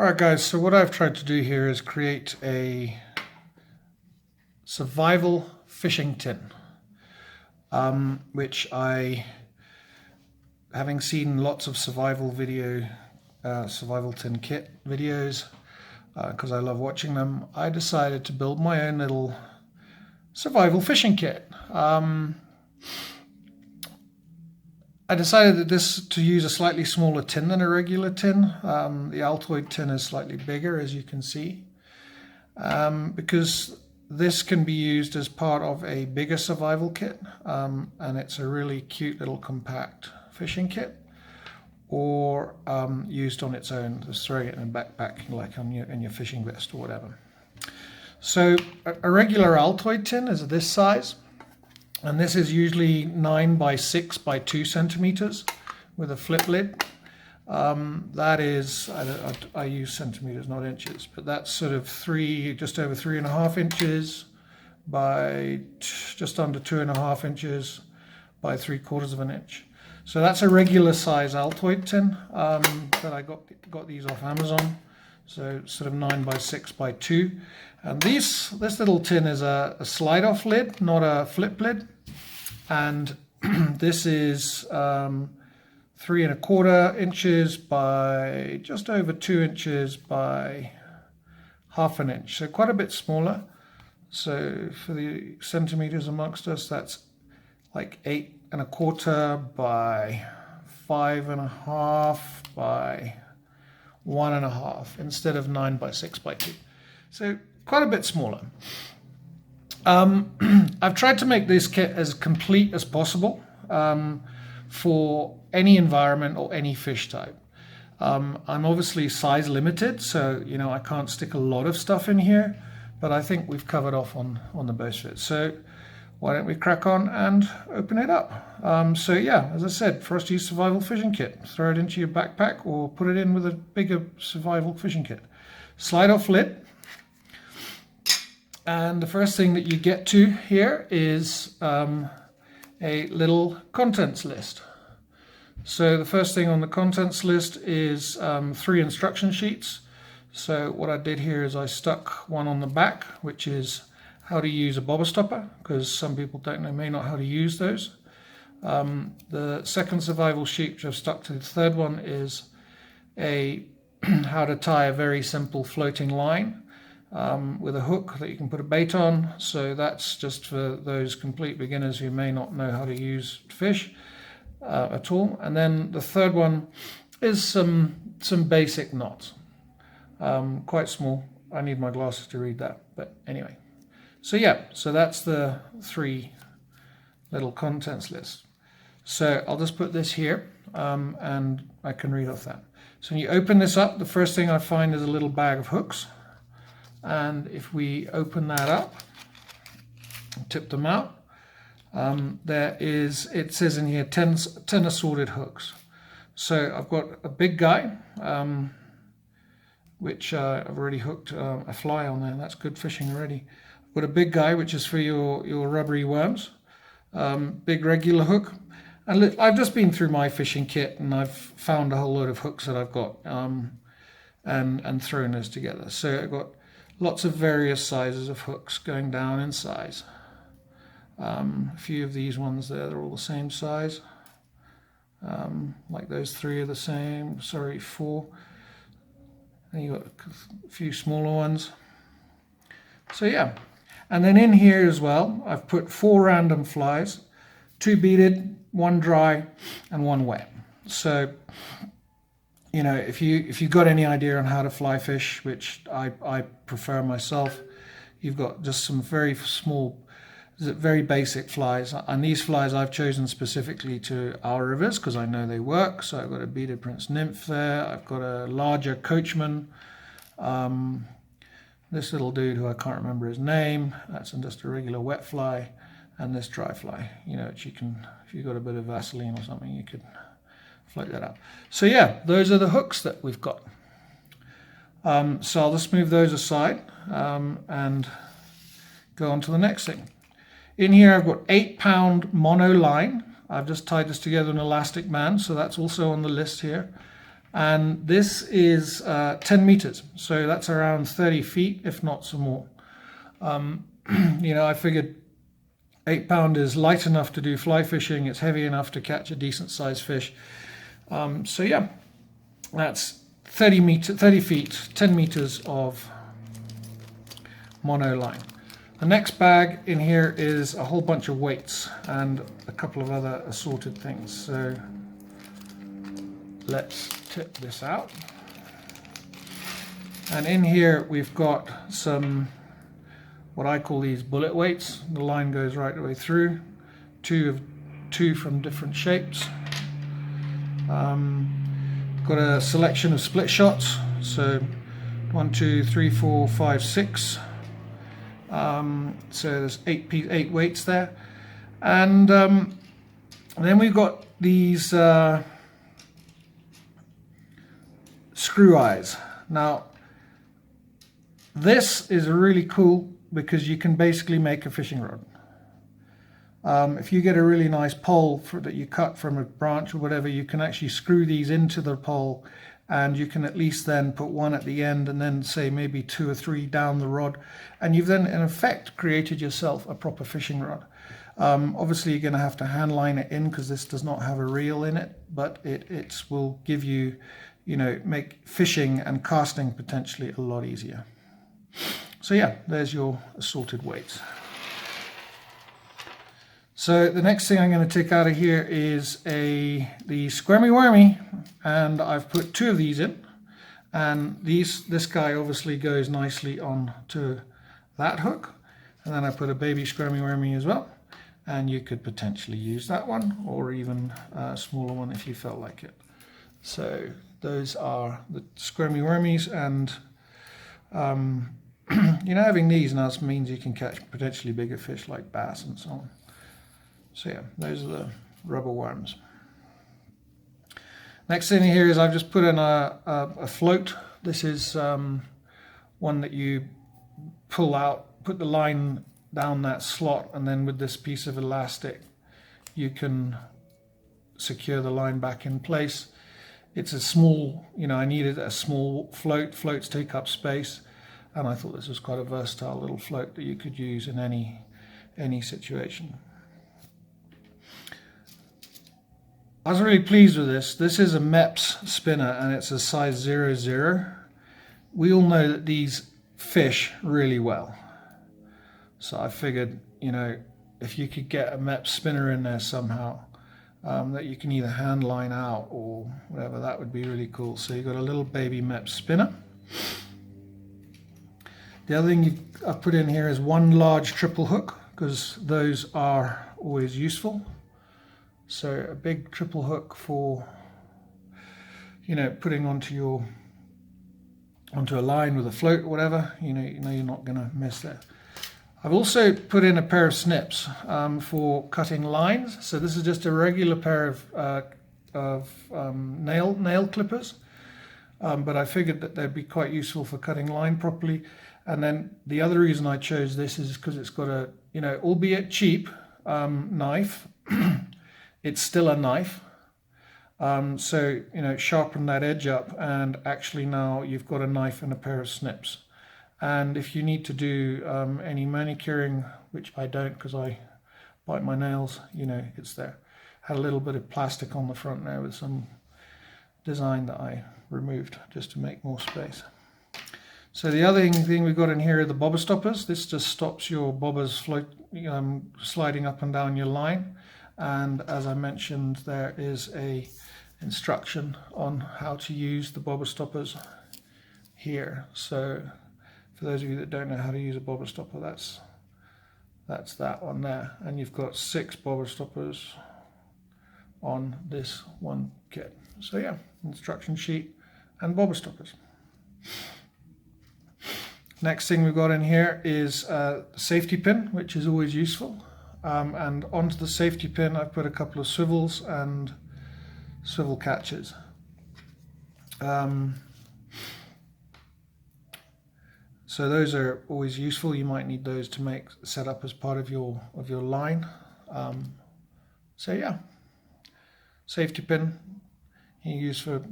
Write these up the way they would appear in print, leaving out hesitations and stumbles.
Alright guys, so what I've tried to do here is create a survival fishing tin, which having seen lots of survival tin kit videos, because I love watching them, I decided to build my own little survival fishing kit. I decided to use a slightly smaller tin than a regular tin. The Altoid tin is slightly bigger, as you can see, because this can be used as part of a bigger survival kit, and it's a really cute little compact fishing kit, or used on its own, just throwing it in a backpack like in your fishing vest or whatever. So a regular Altoid tin is this size. And this is usually 9 by 6 by 2 centimeters with a flip lid. That is, I use centimeters, not inches, but that's sort of just over 3.5 inches by just under 2.5 inches by 3/4 of an inch. So that's a regular size Altoid tin that I got these off Amazon. So sort of 9 by 6 by 2. And this little tin is a slide off lid, not a flip lid. And this is 3.25 inches by just over 2 inches by 1/2 inch. So quite a bit smaller. So for the centimeters amongst us, that's like 8.25 by 5.5 by 1.5 instead of 9 by 6 by 2. So quite a bit smaller. I've tried to make this kit as complete as possible for any environment or any fish type. I'm obviously size limited, so I can't stick a lot of stuff in here, but I think we've covered off on the most of it. So why don't we crack on and open it up? So yeah, as I said, for us to use survival fishing kit, throw it into your backpack or put it in with a bigger survival fishing kit. Slide off lid. And the first thing that you get to here is a little contents list. So the first thing on the contents list is 3 instruction sheets. So what I did here is I stuck one on the back, which is how to use a bobber stopper, because some people may not know how to use those. The second survival sheet, which I've stuck to the third one, is how to tie a very simple floating line with a hook that you can put a bait on. So that's just for those complete beginners who may not know how to use fish at all. And then the third one is some basic knots, quite small. I need my glasses to read that, but anyway. So yeah, so that's the 3 little contents lists. So I'll just put this here and I can read off that. So when you open this up, the first thing I find is a little bag of hooks. And if we open that up, tip them out, it says in here 10 assorted hooks. So I've got a big guy, which I've already hooked a fly on there. That's good fishing already. I've got a big guy, which is for your rubbery worms. Big regular hook. And look, I've just been through my fishing kit and I've found a whole load of hooks that I've got and thrown those together. So I've got lots of various sizes of hooks going down in size. A few of these ones there, they're all the same size. Like those 3 are the same, 4. And you've got a few smaller ones. So yeah, and then in here as well, I've put 4 random flies, 2 beaded, 1 dry, and 1 wet. So if you've got any idea on how to fly fish, which I prefer myself, you've got just some very small, very basic flies. And these flies I've chosen specifically to our rivers because I know they work. So I've got a beaded Prince Nymph there. I've got a larger Coachman. This little dude who I can't remember his name. That's just a regular wet fly. And this dry fly, which you can, if you've got a bit of Vaseline or something, you could float that up. So yeah, those are the hooks that we've got. So I'll just move those aside and go on to the next thing. In here I've got 8-pound mono line. I've just tied this together in an elastic band, so that's also on the list here. and this is 10 meters, so that's around 30 feet, if not some more. You know, I figured 8 pound is light enough to do fly fishing, it's heavy enough to catch a decent sized fish. So yeah, that's 30 feet, 10 meters of mono line. The next bag in here is a whole bunch of weights and a couple of other assorted things. So let's tip this out. And in here we've got some, what I call these bullet weights. The line goes right the way through. Two from different shapes. Got a selection of split shots. So 1, 2, 3, 4, 5, 6. So there's 8 weights there, and then we've got these screw eyes. Now this is really cool because you can basically make a fishing rod. If you get a really nice pole that you cut from a branch or whatever, you can actually screw these into the pole, and you can at least then put one at the end and then say maybe 2 or 3 down the rod, and you've then in effect created yourself a proper fishing rod. Obviously you're going to have to hand line it in because this does not have a reel in it, but it will give you, you know, make fishing and casting potentially a lot easier. So yeah, there's your assorted weights. So the next thing I'm going to take out of here is the Squirmy Wormy, and I've put 2 of these in, and this guy obviously goes nicely on to that hook, and then I put a baby Squirmy Wormy as well, and you could potentially use that one or even a smaller one if you felt like it. So those are the Squirmy Wormies, and you know, having these now means you can catch potentially bigger fish like bass and so on. So yeah, those are the rubber worms. Next thing here is I've just put in a float. This is one that you pull out, put the line down that slot, and then with this piece of elastic you can secure the line back in place. It's a small, you know, I needed a small float. Floats take up space, and I thought this was quite a versatile little float that you could use in any situation. I was really pleased with this. This is a Mepps spinner, and it's a size 00. We all know that these fish really well. So I figured, you know, if you could get a Mepps spinner in there somehow, that you can either hand line out or whatever, that would be really cool. So you've got a little baby Mepps spinner. The other thing I've put in here is 1 large triple hook, because those are always useful. So a big triple hook for, you know, putting onto a line with a float or whatever. You know you're not going to miss that. I've also put in a pair of snips for cutting lines. So this is just a regular pair of nail clippers, but I figured that they'd be quite useful for cutting line properly. And then the other reason I chose this is because it's got a, you know, albeit cheap knife. It's still a knife, so you know, sharpen that edge up, and actually now you've got a knife and a pair of snips. And if you need to do any manicuring, which I don't because I bite my nails, you know, it's there. Had a little bit of plastic on the front there with some design that I removed just to make more space. So the other thing we've got in here are the bobber stoppers. This just stops your bobbers sliding up and down your line. And as I mentioned, there is a instruction on how to use the bobber stoppers here. So for those of you that don't know how to use a bobber stopper, that's that one there. And you've got 6 bobber stoppers on this one kit. So yeah, instruction sheet and bobber stoppers. Next thing we've got in here is a safety pin, which is always useful. And onto the safety pin I've put a couple of swivels and swivel catches. So those are always useful. You might need those to set up as part of your line. So yeah, safety pin you use for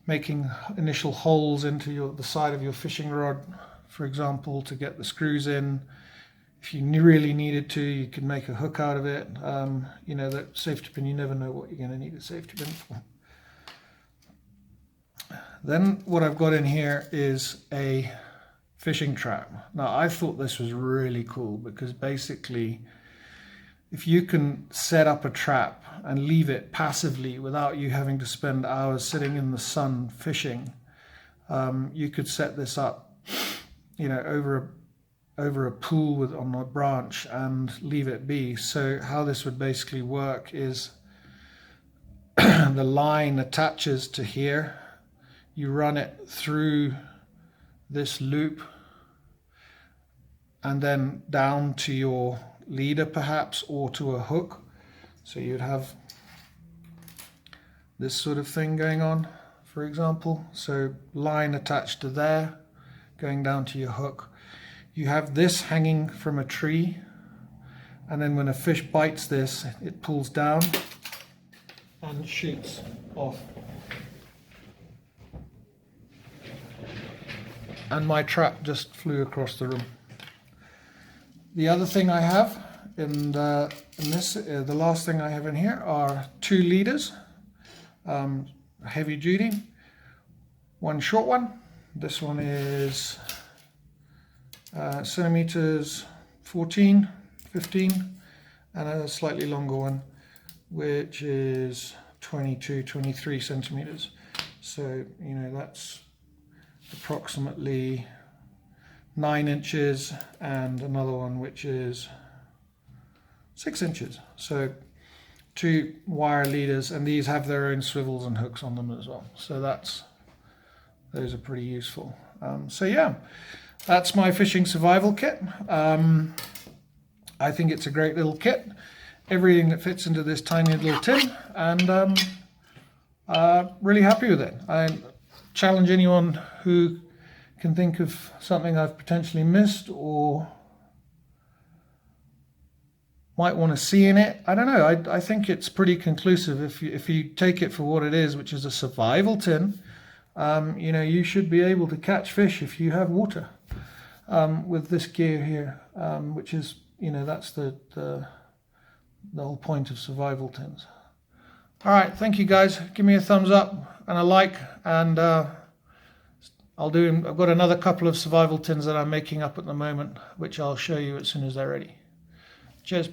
making initial holes into the side of your fishing rod, for example, to get the screws in. If you really needed to, you could make a hook out of it. You know, that safety pin, you never know what you're going to need a safety pin for. Then what I've got in here is a fishing trap. Now, I thought this was really cool because basically, if you can set up a trap and leave it passively without you having to spend hours sitting in the sun fishing, you could set this up, you know, over a pool on a branch and leave it be. So how this would basically work is the line attaches to here. You run it through this loop and then down to your leader perhaps, or to a hook. So you'd have this sort of thing going on, for example. So line attached to there, going down to your hook. You have this hanging from a tree, and then when a fish bites this, it pulls down and shoots off. And my trap just flew across the room. The other thing I have the last thing I have in here are 2 leaders, heavy duty, one short one. This one is centimeters 14, 15, and a slightly longer one, which is 22, 23 centimeters. So, you know, that's approximately 9 inches, and another one which is 6 inches. So 2 wire leaders, and these have their own swivels and hooks on them as well. So those are pretty useful. So yeah, that's my fishing survival kit. I think it's a great little kit. Everything that fits into this tiny little tin, and really happy with it. I challenge anyone who can think of something I've potentially missed or might want to see in it. I don't know. I think it's pretty conclusive. If you take it for what it is, which is a survival tin, you know, you should be able to catch fish if you have water with this gear here, which is, you know, that's the whole point of survival tins. All right, thank you guys. Give me a thumbs up and a like, and I've got another couple of survival tins that I'm making up at the moment, which I'll show you as soon as they're ready. Cheers.